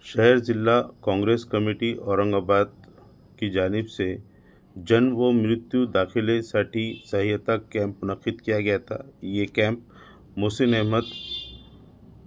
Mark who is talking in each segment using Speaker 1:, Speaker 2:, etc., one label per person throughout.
Speaker 1: शहर ज़िला कांग्रेस कमिटी औरंगाबाद की जानिब से जन्म व मृत्यु दाखिलेसाठी सहायता कैंप मुनक़िद किया गया था। ये कैंप मोहसिन अहमद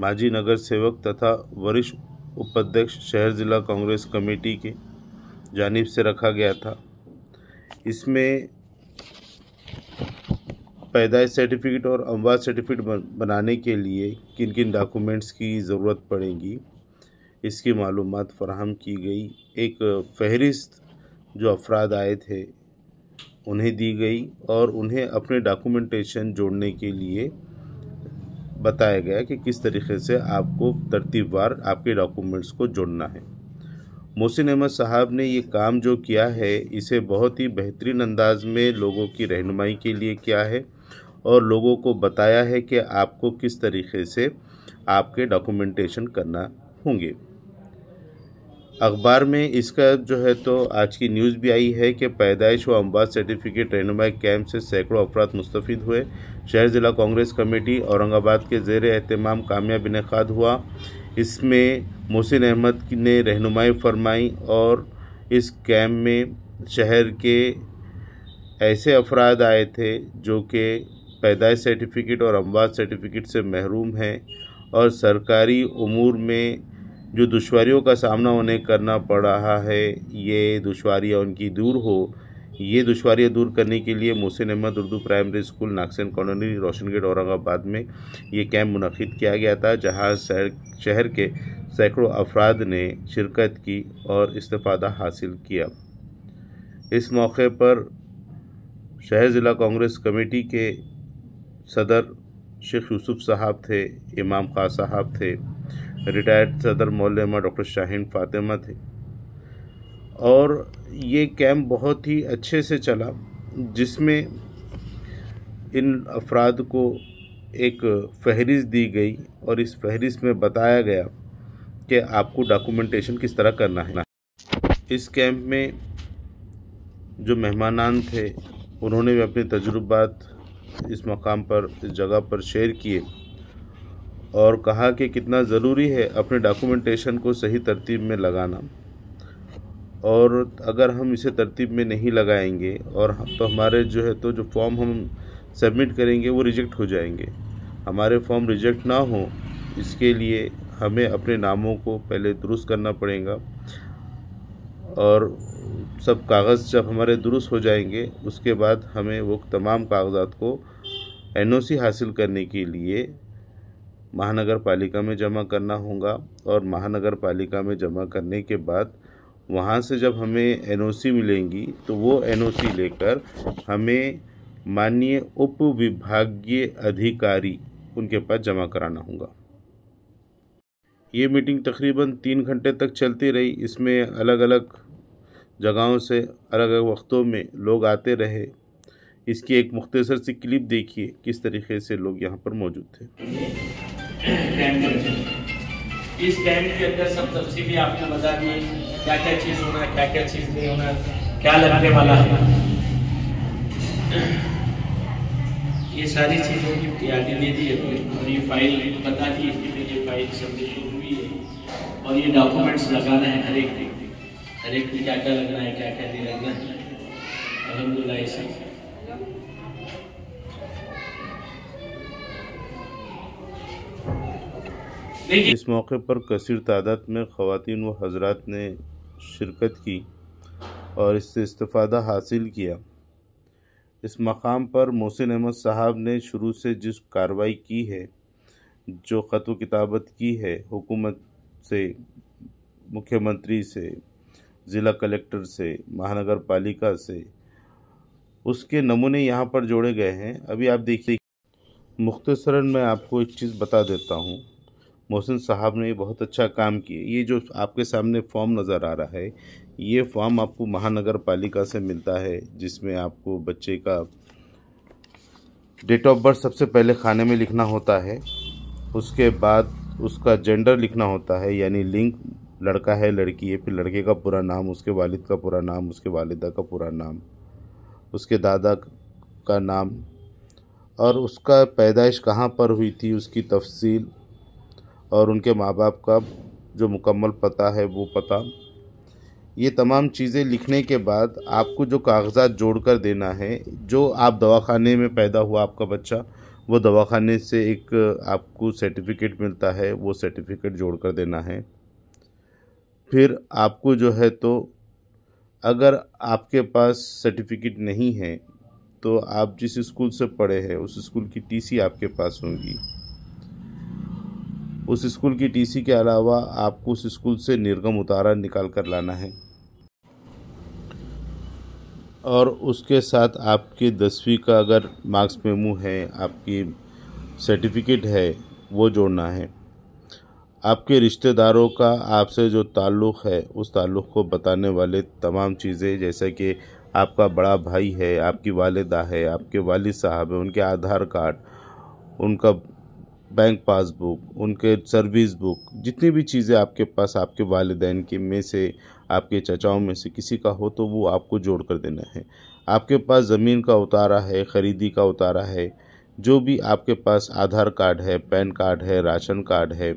Speaker 1: माजी नगर सेवक तथा वरिष्ठ उपाध्यक्ष शहर ज़िला कांग्रेस कमेटी की जानिब से रखा गया था। इसमें पैदाइश सर्टिफिकेट और अमवात सर्टिफिकेट बनाने के लिए किन किन डॉक्यूमेंट्स की ज़रूरत पड़ेगी इसकी मालूमात फराहम की गई। एक फहरिस्त जो अफराद आए थे उन्हें दी गई और उन्हें अपने डॉक्यूमेंटेशन जोड़ने के लिए बताया गया कि किस तरीके से आपको तरतीबवार आपके डॉक्यूमेंट्स को जोड़ना है। मोहसिन अहमद साहब ने ये काम जो किया है इसे बहुत ही बेहतरीन अंदाज में लोगों की रहनुमाई के लिए किया है और लोगों को बताया है कि आपको किस तरीके से आपके डॉक्यूमेंटेशन करना होंगे। अखबार में इसका जो है तो आज की न्यूज़ भी आई है कि पैदाइश व अमवात सर्टिफिकेट रहनुमाई कैंप से सैकड़ों अफराद मुस्तफ़ीद हुए। शहर ज़िला कांग्रेस कमेटी औरंगाबाद के ज़ेर एहतमाम कामयाब इनेकाद हुआ। इसमें मोहसिन अहमद ने रहनुमाई फरमाई और इस कैंप में शहर के ऐसे अफराद आए थे जो कि पैदाइश सर्टिफिकेट और अमवात सर्टिफिकेट से महरूम हैं और सरकारी उमूर में जो दुश्वारियों का सामना उन्हें करना पड़ रहा है ये दुश्वारियाँ उनकी दूर हो। ये दुश्वारियाँ दूर करने के लिए Mohsin Ahmed Urdu primary school Nagsen colony Roshan gate Aurangabad में ये कैंप मुनक़िद किया गया था, जहां शहर के सैकड़ों अफराद ने शिरकत की और इस्तिफ़ादा हासिल किया। इस मौके पर शहर ज़िला कांग्रेस कमेटी के सदर शेख यूसुफ साहब थे, इमाम खां साहब थे, रिटायर्ड सदर मौलाना डॉक्टर शाहीन फातिमा थे और ये कैंप बहुत ही अच्छे से चला, जिसमें इन अफराद को एक फहरिस्त दी गई और इस फहरिस्त में बताया गया कि आपको डॉक्यूमेंटेशन किस तरह करना है। इस कैंप में जो मेहमानान थे उन्होंने भी अपने तजुर्बात इस मकाम पर, इस जगह पर शेयर किए और कहा कि कितना ज़रूरी है अपने डॉक्यूमेंटेशन को सही तरतीब में लगाना, और अगर हम इसे तरतीब में नहीं लगाएंगे और तो हमारे जो है तो जो फॉर्म हम सबमिट करेंगे वो रिजेक्ट हो जाएंगे। हमारे फॉर्म रिजेक्ट ना हो इसके लिए हमें अपने नामों को पहले दुरुस्त करना पड़ेगा और सब कागज़ जब हमारे दुरुस्त हो जाएंगे उसके बाद हमें वो तमाम कागजात को एनओसी हासिल करने के लिए महानगर पालिका में जमा करना होगा और महानगर पालिका में जमा करने के बाद वहाँ से जब हमें एनओसी मिलेंगी तो वो एनओसी लेकर हमें माननीय उप विभागीय अधिकारी उनके पास जमा कराना होगा। ये मीटिंग तकरीबन 3 घंटे तक चलती रही। इसमें अलग अलग जगहों से अलग अलग वक्तों में लोग आते रहे। इसकी एक मुख्तसर सी क्लिप देखिए किस तरीके से लोग यहाँ पर मौजूद थे।
Speaker 2: इस कैंप के अंदर सब तफसीली आपने बता दी, क्या क्या चीज़ होना है, क्या क्या चीज़ नहीं होना, क्या लगने वाला है, ये सारी चीज़ों की तैयारी दे दी है और ये फाइल बता दी है कि ये फाइल सबमिशन हुई है और ये डॉक्यूमेंट्स लगाना है हर एक में क्या क्या लगना है, क्या क्या नहीं लगना है। अल्हम्दुलिल्लाह ऐसा
Speaker 1: इस मौके पर कसीर तादाद में ख़वातीन व हज़रात ने शिरकत की और इससे इस्तिफ़ादा हासिल किया। इस मकाम पर मोहसिन अहमद साहब ने शुरू से जिस कार्रवाई की है, जो ख़त व किताबत की है हुकूमत से, मुख्यमंत्री से, ज़िला कलेक्टर से, महानगर पालिका से, उसके नमूने यहाँ पर जोड़े गए हैं। अभी आप देखिए, मुख्तसरन मैं आपको एक चीज़ बता देता हूँ। मोहसिन साहब ने बहुत अच्छा काम किया। ये जो आपके सामने फॉर्म नज़र आ रहा है, ये फॉर्म आपको महानगर पालिका से मिलता है, जिसमें आपको बच्चे का डेट ऑफ बर्थ सबसे पहले खाने में लिखना होता है, उसके बाद उसका जेंडर लिखना होता है, यानी लिंग लड़का है लड़की है, फिर लड़के का पूरा नाम, उसके वालिद का पूरा नाम, उसके वालिदा का पूरा नाम, उसके दादा का नाम और उसका पैदाइश कहाँ पर हुई थी उसकी तफसील और उनके माँ बाप का जो मुकम्मल पता है वो पता। ये तमाम चीज़ें लिखने के बाद आपको जो कागज़ात जोड़कर देना है, जो आप दवाखाने में पैदा हुआ आपका बच्चा, वो दवाखाने से एक आपको सर्टिफिकेट मिलता है, वो सर्टिफिकेट जोड़कर देना है। फिर आपको जो है तो अगर आपके पास सर्टिफिकेट नहीं है तो आप जिस स्कूल से पढ़े हैं उस स्कूल की टीसी आपके पास होंगी। उस स्कूल की टीसी के अलावा आपको उस स्कूल से निर्गम उतारा निकाल कर लाना है और उसके साथ आपके 10वीं का अगर मार्क्स मेमो है, आपकी सर्टिफिकेट है, वो जोड़ना है। आपके रिश्तेदारों का आपसे जो ताल्लुक़ है उस ताल्लुक़ को बताने वाले तमाम चीज़ें, जैसे कि आपका बड़ा भाई है, आपकी वालिदा है, आपके वालिद साहब हैं, उनके आधार कार्ड, उनका बैंक पासबुक, उनके सर्विस बुक, जितनी भी चीज़ें आपके पास आपके वालिदैन के में से, आपके चचाओं में से किसी का हो तो वो आपको जोड़ कर देना है। आपके पास ज़मीन का उतारा है, ख़रीदी का उतारा है, जो भी आपके पास आधार कार्ड है, पैन कार्ड है, राशन कार्ड है,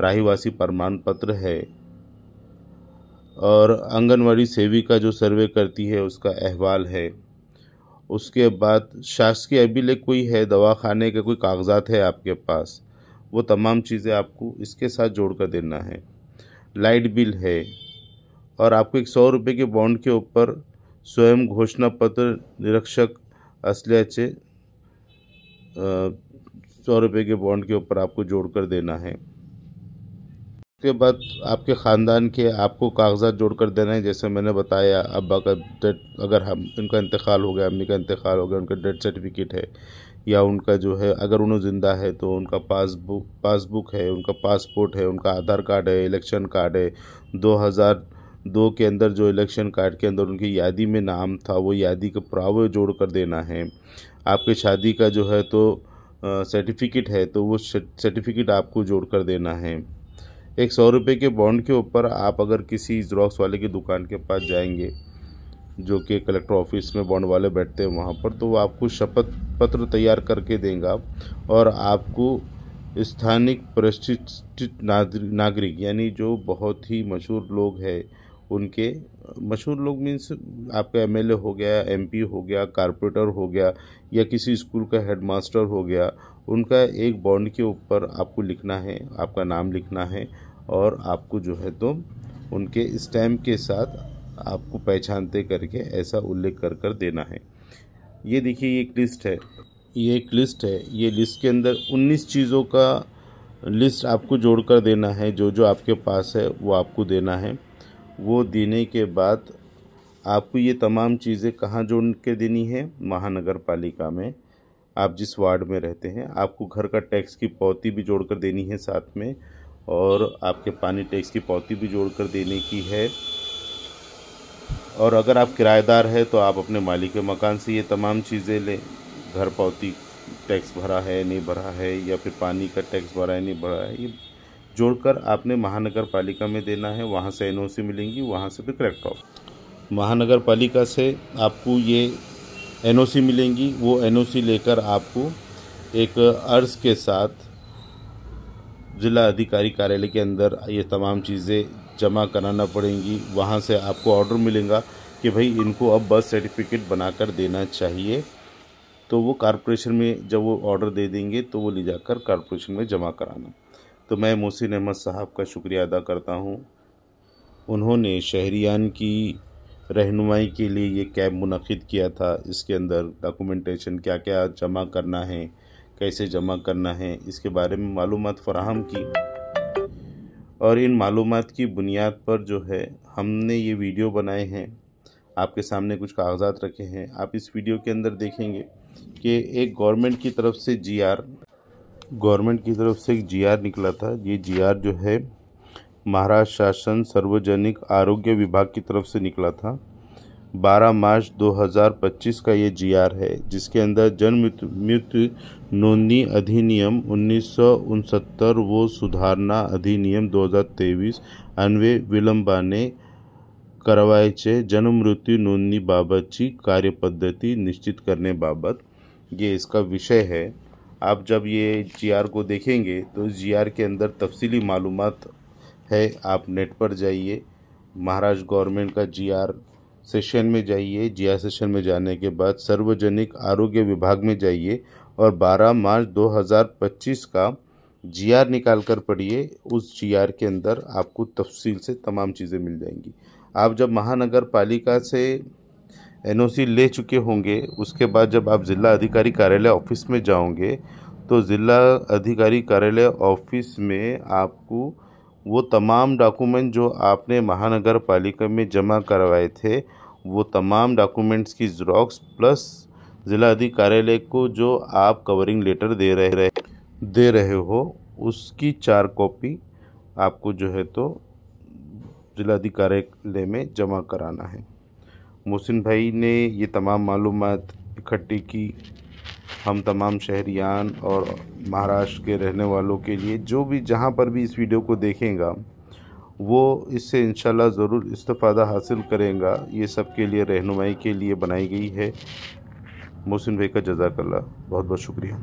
Speaker 1: रहिवासी प्रमाण पत्र है और आंगनवाड़ी सेविका जो सर्वे करती है उसका अहवाल है। उसके बाद शासकीय अभिलेख कोई है, दवाखाने के कोई कागजात है आपके पास, वो तमाम चीज़ें आपको इसके साथ जोड़ कर देना है। लाइट बिल है और आपको 100 रुपये के बॉन्ड के ऊपर स्वयं घोषणा पत्र निरीक्षक असल्याचे 100 रुपये के बॉन्ड के ऊपर आपको जोड़ कर देना है। उसके बाद आपके ख़ानदान के आपको कागजात जोड़ कर देना है, जैसे मैंने बताया अब्बा का डेथ, अगर हम उनका इंतकाल हो गया, अम्मी का इंतकाल हो गया, उनका डेथ सर्टिफिकेट है, या उनका जो है अगर उन्हें ज़िंदा है तो उनका पासबुक है, उनका पासपोर्ट है, उनका आधार कार्ड है, इलेक्शन कार्ड है, 2002 के अंदर जो इलेक्शन कार्ड के अंदर उनकी यादी में नाम था वो यादी का पुरावा जोड़ कर देना है। आपके शादी का जो है तो सर्टिफिकेट है तो वो सर्टिफिकेट आपको जोड़ कर देना है। एक 100 रुपये के बॉन्ड के ऊपर आप अगर किसी ज़ेरॉक्स वाले की दुकान के पास जाएंगे, जो कि कलेक्टर ऑफिस में बॉन्ड वाले बैठते हैं वहाँ पर, तो वो आपको शपथ पत्र तैयार करके देंगे और आपको स्थानिक प्रतिष्ठित नागरिक, यानी जो बहुत ही मशहूर लोग हैं, उनके मशहूर लोग मीन्स आपका एमएलए हो गया, एमपी हो गया, कारपोरेटर हो गया, या किसी स्कूल का हेडमास्टर हो गया, उनका एक बॉन्ड के ऊपर आपको लिखना है, आपका नाम लिखना है और आपको जो है तो उनके स्टैम्प के साथ आपको पहचानते करके ऐसा उल्लेख कर कर देना है। ये देखिए ये एक लिस्ट है, ये लिस्ट के अंदर 19 चीज़ों का लिस्ट आपको जोड़ कर देना है। जो जो आपके पास है वो आपको देना है। वो देने के बाद आपको ये तमाम चीज़ें कहाँ जोड़ के देनी है? महानगर पालिका में, आप जिस वार्ड में रहते हैं। आपको घर का टैक्स की पावती भी जोड़ कर देनी है साथ में, और आपके पानी टैक्स की पावती भी जोड़ कर देने की है। और अगर आप किराएदार हैं तो आप अपने मालिक के मकान से ये तमाम चीज़ें लें, घर पावती टैक्स भरा है नहीं भरा है, या फिर पानी का टैक्स भरा है नहीं भरा है, ये जोड़कर आपने महानगर पालिका में देना है। वहाँ से एनओसी मिलेंगी, वहाँ से फिर कलेक्टर ऑफिस, महानगर पालिका से आपको ये एनओसी मिलेंगी। वो एनओसी लेकर आपको एक अर्ज़ के साथ ज़िला अधिकारी कार्यालय के अंदर ये तमाम चीज़ें जमा कराना पड़ेंगी। वहाँ से आपको ऑर्डर मिलेगा कि भाई इनको अब बर्थ सर्टिफिकेट बनाकर देना चाहिए। तो वो कॉर्पोरेशन में जब वो ऑर्डर दे देंगे तो वो ले जाकर कॉर्पोरेशन में जमा कराना। तो मैं मोहसिन अहमद साहब का शुक्रिया अदा करता हूँ। उन्होंने शहरियान की रहनुमाई के लिए ये कैंप मुनक़िद किया था। इसके अंदर डॉक्यूमेंटेशन क्या क्या जमा करना है, कैसे जमा करना है, इसके बारे में मालूमात फराहम की। और इन मालूमात की बुनियाद पर जो है हमने ये वीडियो बनाए हैं, आपके सामने कुछ कागजात रखे हैं। आप इस वीडियो के अंदर देखेंगे कि एक गवर्नमेंट की तरफ से एक जीआर निकला था। ये जीआर जो है महाराष्ट्र शासन सार्वजनिक आरोग्य विभाग की तरफ से निकला था। 12 मार्च 2025 का ये जीआर है, जिसके अंदर जन्म मृत्यु नोंदणी अधिनियम 1969 व सुधारणा अधिनियम 2023 अन्वये विलंबाने करवायचे जन्ममृत्यू नोंदणीबाबतची कार्यपद्धती निश्चित करण्याबाबत ये इसका विषय है। आप जब ये जीआर को देखेंगे तो इस जीआर के अंदर तफसीली मालूमात है, आप नेट पर जाइए, महाराष्ट्र गवर्नमेंट का GR सेशन में जाइए। GR सेशन में जाने के बाद सार्वजनिक आरोग्य विभाग में जाइए और 12 मार्च 2025 का GR निकाल कर पढ़िए। उस GR के अंदर आपको तफसील से तमाम चीज़ें मिल जाएंगी। आप जब महानगर पालिका से NOC ले चुके होंगे, उसके बाद जब आप जिला अधिकारी कार्यालय ऑफिस में जाओगे तो जिला अधिकारी कार्यालय ऑफिस में आपको वो तमाम डॉक्यूमेंट जो आपने महानगर पालिका में जमा करवाए थे, वो तमाम डॉक्यूमेंट्स की ज़ेरॉक्स प्लस जिला अधिकारी कार्यालय को जो आप कवरिंग लेटर दे रहे हो, उसकी 4 कॉपी आपको जो है तो जिला अधिकारी कार्यालय में जमा कराना है। मोहसिन भाई ने ये तमाम मालूमात इकट्ठी की हम तमाम शहरियान और महाराष्ट्र के रहने वालों के लिए, जो भी जहाँ पर भी इस वीडियो को देखेगा वो इससे इंशाल्लाह ज़रूर इस्तिफ़ादा हासिल करेगा। ये सब के लिए रहनुमाई के लिए बनाई गई है। मोहसिन भाई का जज़ाकल्लाह, बहुत बहुत शुक्रिया।